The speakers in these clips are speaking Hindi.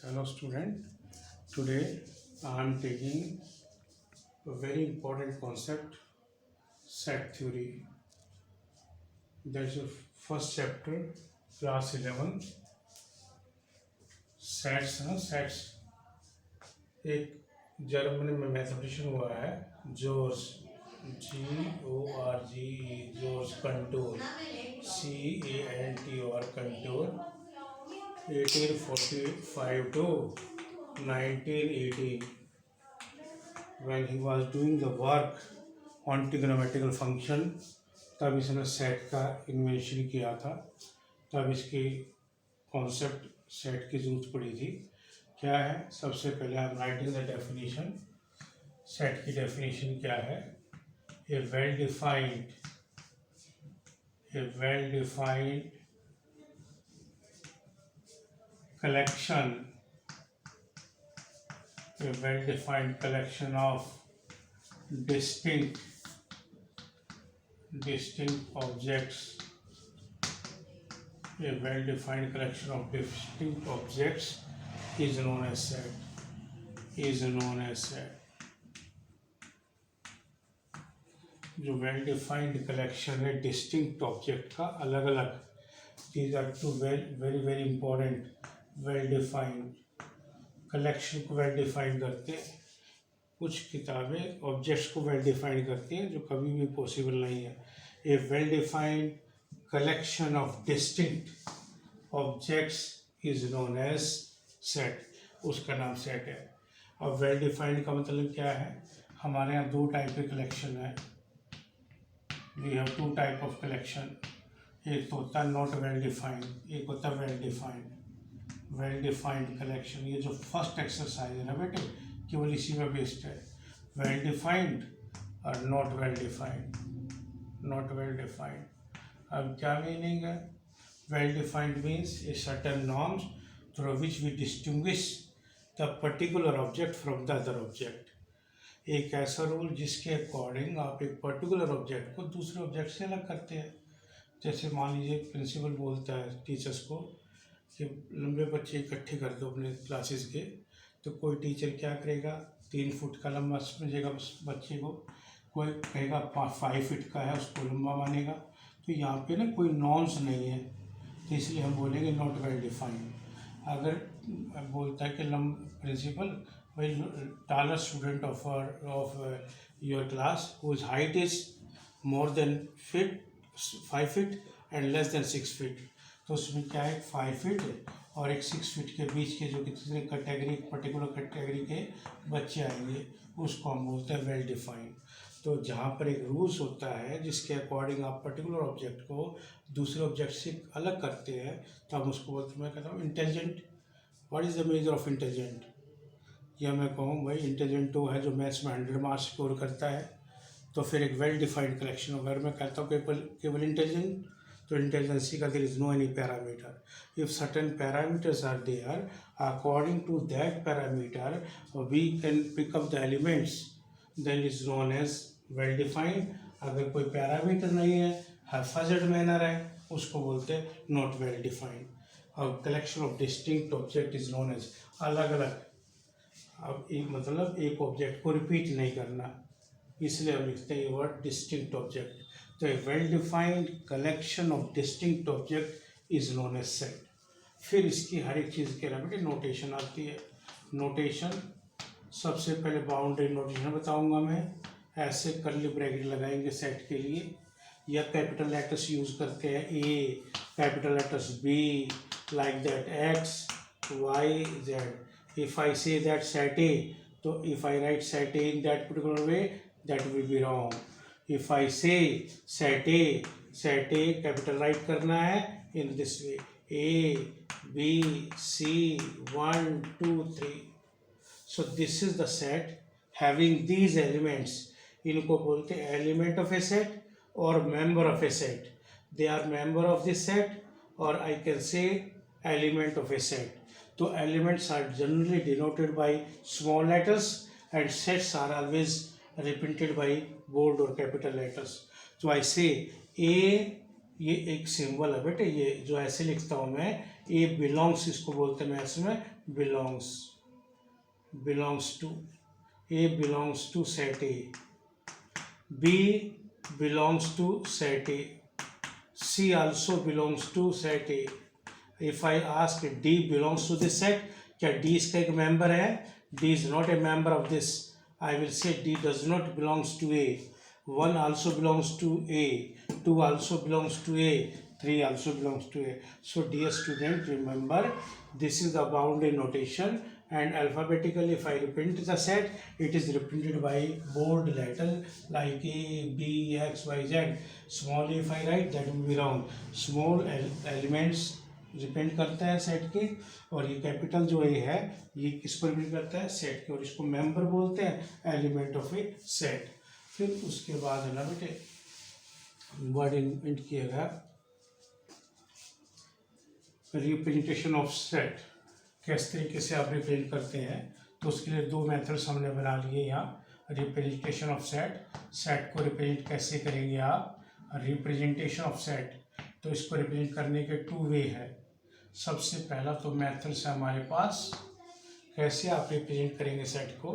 Hello student, today I am taking a very important concept, set theory. That's the first chapter, class 11. Sets एक जर्मनी में मैथमेटिशियन हुआ है George GORGE George contour CANTOR contour 1845 to 1918 when he was doing the work on trigonometrical function तब इसने सेट का इन्वेंशन किया था। तब इसकी कॉन्सेप्ट सेट की जरूरत पड़ी थी। क्या है, सबसे पहले हम राइटिंग द डेफिनेशन। सेट की डेफिनेशन क्या है? A well defined collection of distinct objects. A well-defined collection of distinct objects is known as set. जो वेल डिफाइंड कलेक्शन है डिस्टिंक्ट ऑब्जेक्ट का, अलग अलग, these are two very important. Well defined collection को वेल डिफाइन करते हैं। कुछ किताबें ऑब्जेक्ट्स को वेल डिफाइन करती हैं जो कभी भी पॉसिबल नहीं है। A well defined collection of distinct objects is known as set, उसका नाम सेट है। अब वेल डिफाइंड का मतलब क्या है? हमारे यहाँ दो टाइप के कलेक्शन है। We have two type of collection. एक तो होता है नॉट वेल डिफाइंड, एक होता है well defined. Well defined collection, ये जो फर्स्ट एक्सरसाइज है ना बेटे, केवल इसी में बेस्ड है। वेल डिफाइंड और नॉट वेल डिफाइंड। अब क्या मीनिंग है? Well defined means a certain norms through which we distinguish the particular object from the other object. एक ऐसा रूल जिसके अकॉर्डिंग आप एक पर्टिकुलर ऑब्जेक्ट को दूसरे ऑब्जेक्ट से अलग करते हैं। जैसे मान लीजिए प्रिंसिपल बोलता है टीचर्स को कि लंबे बच्चे इकट्ठे कर दो अपने क्लासेस के, तो कोई टीचर क्या करेगा, 3 फुट का लंबा समझेगा बच्चे को, कोई कहेगा 5 फीट का है उसको लंबा मानेगा। तो यहाँ पे ना कोई नॉर्म्स नहीं है, तो इसलिए हम बोलेंगे नॉट वेल डिफाइंड। अगर बोलता है कि प्रिंसिपल भाई taller student of your class whose height is more than 5 feet and less than 6 feet, तो उसमें क्या है, 5 फीट और एक 6 फीट के बीच के जो किसी कैटेगरी, पर्टिकुलर कैटेगरी के बच्चे आएंगे, उसको हम बोलते हैं वेल डिफाइंड। तो जहाँ पर एक रूल्स होता है जिसके अकॉर्डिंग आप पर्टिकुलर ऑब्जेक्ट को दूसरे ऑब्जेक्ट से अलग करते हैं, तो हम उसको बोलते हैं, मैं कहता हूँ intelligent. What is the measure of intelligent? या मैं कहूँ भाई इंटेलिजेंट तो है जो मैथ्स में 100 मार्क्स स्कोर करता है। तो फिर एक वेल डिफाइंड कलेक्शन, अगर मैं कहता हूँ केवल इंटेलिजेंट, तो इंटेलिजेंसी का there is no any parameter. If certain parameters are there, according to that parameter we can pick up the elements, then is known as well defined. अगर कोई पैरामीटर नहीं है, हैफेजेड मैनर है, उसको बोलते हैं नॉट वेल डिफाइंड। और collection of distinct object is known as, अलग अलग। अब एक मतलब एक ऑब्जेक्ट को रिपीट नहीं करना, इसलिए हम लिखते हैं ये वर्ड डिस्टिंक्ट ऑब्जेक्ट। तो a well defined collection of distinct object is known as set. फिर इसकी हर एक चीज़ के अलावा नोटेशन आती है। नोटेशन सबसे पहले बाउंड्री नोटेशन बताऊंगा मैं। ऐसे कर्ली ब्रैकेट लगाएंगे सेट के लिए, या कैपिटल लेटर्स यूज़ करते हैं, A, capital letters B, like that, X, Y, Z. If I say that set A, तो if I write set A in that particular way, that will be wrong. If I say set A capital right करना है in this way, A, B, C, 1, 2, 3. So this is the set having these elements. इनको बोलते हैं element of a set और member of a set. They are member of this set, or I can say element of a set. So elements are generally denoted by small letters and sets are always represented by bold और कैपिटल लेटर्स। तो ऐसे ए, ये एक सिंबल है बेटे, ये जो ऐसे लिखता हूँ मैं, ए बिलोंग्स, इसको बोलते हैं मैथ्स में belongs, belongs to, A belongs to set A, B belongs to set A, C also belongs to set A. If I ask D belongs to this set, क्या D इसका एक member है? D is not a member of this. I will say D does not belongs to A. 1 also belongs to A. 2 also belongs to A. 3 also belongs to A. So dear student, remember this is the boundary notation, and alphabetically if I reprint the set, it is reprinted by bold letter like A, B, X, Y, Z. Small if I write, that will be wrong. Small elements depend करता है सेट के, और ये कैपिटल जो ये है ये किस पर डिपेंड करता है? सेट के, और इसको मेंबर बोलते हैं, एलिमेंट ऑफ ए सेट। फिर उसके बाद है ना बेटे वर्ड इन्वेंट किया गया रिप्रेजेंटेशन ऑफ सेट, किस तरीके से आप रिप्रेजेंट करते हैं। तो उसके लिए दो मेथड्स हमने बना लिए यहाँ। रिप्रेजेंटेशन ऑफ सेट, सेट को रिप्रेजेंट कैसे करेंगे आप? रिप्रेजेंटेशन ऑफ सेट, तो इसको रिप्रेजेंट करने के 2 वे है। सबसे पहला तो मेथड्स है हमारे पास, कैसे आप रिप्रेजेंट करेंगे सेट को।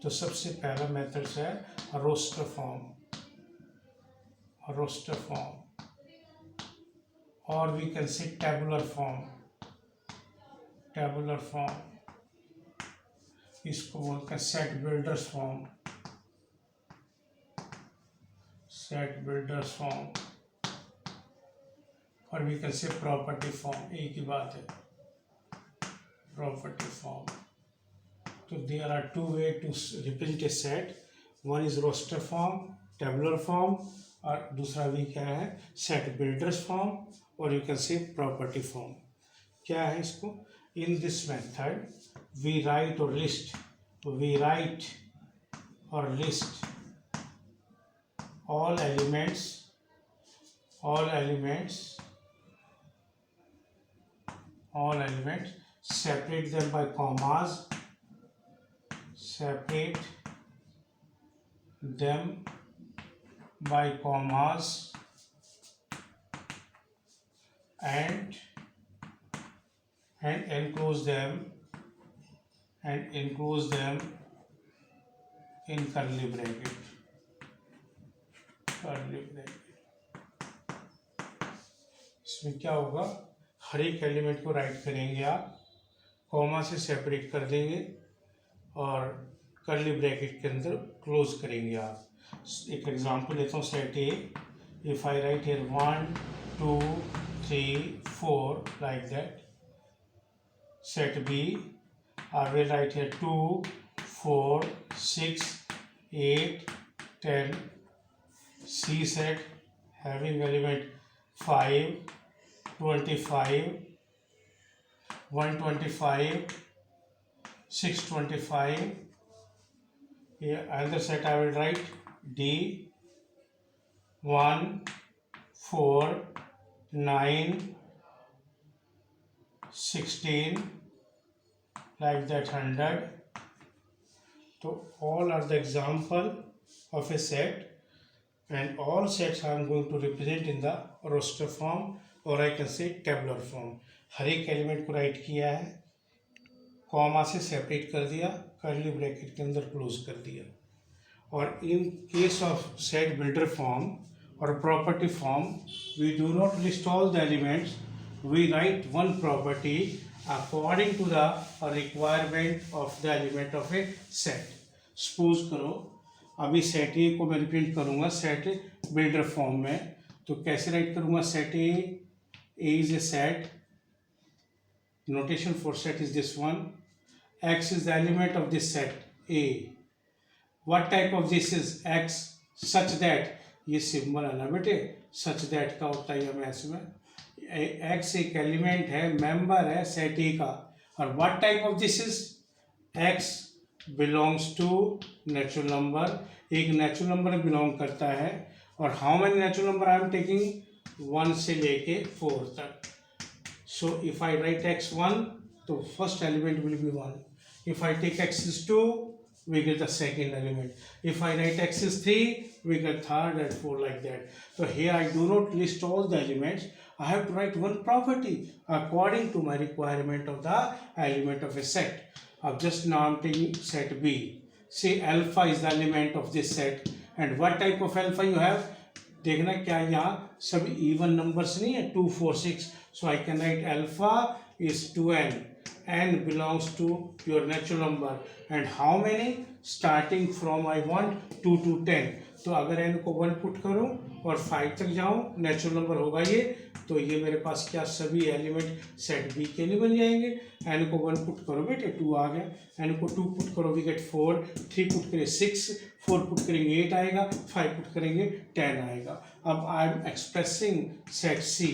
तो सबसे पहला मेथड्स है रोस्टर फॉर्म, रोस्टर फॉर्म, और we can say tabular form, tabular form, इसको बोलते हैं set builders form, set builders form, और we can say property form. एक ही बात है, प्रॉपर्टी फॉर्म। तो there are 2 ways to represent a set, one is roster form, tabular form, और दूसरा भी क्या है? सेट बिल्डर्स फॉर्म, और you can say property form. क्या है इसको? In this method we write और लिस्ट, वी राइट और list all elements, all elements, all elements, separate them by commas, separate them by commas, and enclose them, and enclose them in curly bracket, curly bracket। इसमें क्या होगा? हर एक एलिमेंट को राइट करेंगे आप, कॉमा से सेपरेट कर देंगे, और कर्ली ब्रैकेट के अंदर क्लोज करेंगे आप। एक एग्जांपल लेता हूँ, set A, if I write here 1 2 3 4 like that. Set B, I will write here 2 4 6 8 10। C set having element 5 25 125 625। here another set I will write D 1 4 9 16 like that 100। so all are the example of a set, and all sets I am going to represent in the roster form, or I can say tabular form। हर एक एलिमेंट को राइट किया है, कॉमा से सेपरेट कर दिया, कर्ली ब्रैकेट के अंदर क्लोज कर दिया। और in case of set builder form और property form, we do not list all the elements, we write one property according to the requirement of the element of a set. Suppose करो अभी सेट ए को मैं रिप्रेजेंट करूँगा सेट बिल्डर फॉर्म में, तो कैसे राइट करूँगा? Set A is a set, notation for set is this one, x is the element of this set A। what type of this is x? such that, ये सिंबल है ना बेटे, such that का होता है मैथ्स में। x एक एलिमेंट है, मेंबर है सेट A का, और what type of this is? x belongs to natural number, एक नेचुरल नंबर बिलोंग करता है। और how many natural number I am taking? 1 से लेके 4 तक। So if I write x1, तो first element will be 1. If I take x is 2, we get the second element. If I write x is 3, we get third and 4 like that. So here I do not list all the elements, I have to write one property according to my requirement of the element of a set. Just now I'm taking set B. Say alpha is the element of this set, and what type of alpha you have? देखना क्या यहाँ सब even numbers नहीं है 2 4 6, so I can write alpha is 2n. n belongs to your natural number, and how many? Starting from I want 2 to 10. तो अगर n को 1 पुट करूं और 5 तक जाऊं, नेचुरल नंबर होगा ये, तो ये मेरे पास क्या सभी एलिमेंट सेट बी के लिए बन जाएंगे। n को 1 पुट करो बेटे 2 आ गया, n को 2 पुट करो वी गेट 4, 3 पुट करें 6, 4 पुट करेंगे 8 आएगा, 5 पुट करेंगे 10 आएगा। अब I am expressing set C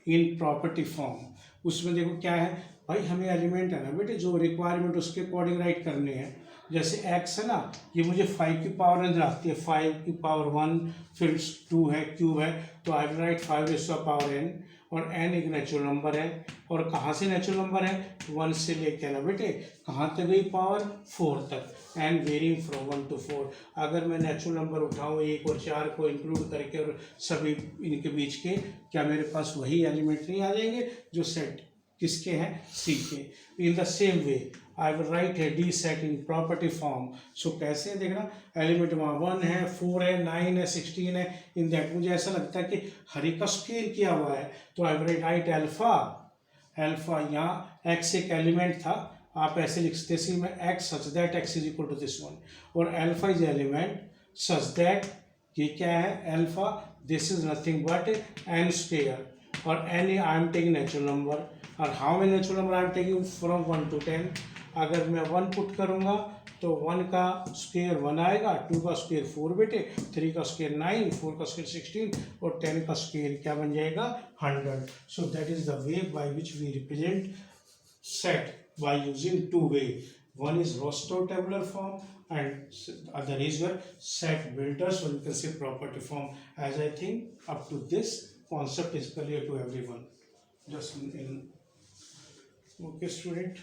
in property form. उसमें देखो क्या है भाई, हमें एलिमेंट है ना बेटे जो रिक्वायरमेंट उसके अकॉर्डिंग राइट करने हैं। जैसे x है ना, ये मुझे 5 की पावर नजर आती है, 5 की पावर 1, फिर 2 है, क्यूब है, तो I will write 5 raise to the power n, और n एक नेचुरल नंबर है, और कहाँ से नेचुरल नंबर है? 1 से लेके ना बेटे कहाँ तक गई पावर? 4 तक, n वेरिंग फ्रॉम 1 to 4। अगर मैं नेचुरल नंबर उठाऊँ 1 और 4 को इंक्लूड करके और सभी इनके बीच के, क्या मेरे पास वही एलिमेंट नहीं आ जाएंगे जो सेट किसके हैं? सी के। In the same way I will write है D set in property form. So कैसे देखना, एलिमेंट वहाँ 1 है, 4 है, 9 है, 16 है, इन दैट मुझे ऐसा लगता है कि हर एक का स्क्वायर किया हुआ है, तो I will write alpha. Alpha यहाँ एक्स एक एलिमेंट था, आप ऐसे लिखते सी में X such that X is equal to this one, और alpha is element such that, ये क्या है? Alpha, this is nothing but N square, और N I am taking natural number, और how many natural number I am taking? From 1 to 10। अगर मैं 1 पुट करूँगा तो 1 का स्क्वायर 1 आएगा, 2 का स्क्वायर 4 बेटे, 3 का स्क्वायर 9, 4 का स्क्वायर 16, और 10 का स्क्वायर क्या बन जाएगा? 100। So that is the way by which we represent set by using 2 way. One is roster tabular form and other is your set builders, or you can say property form. As I think up to this concept is clear to everyone. Just in okay student.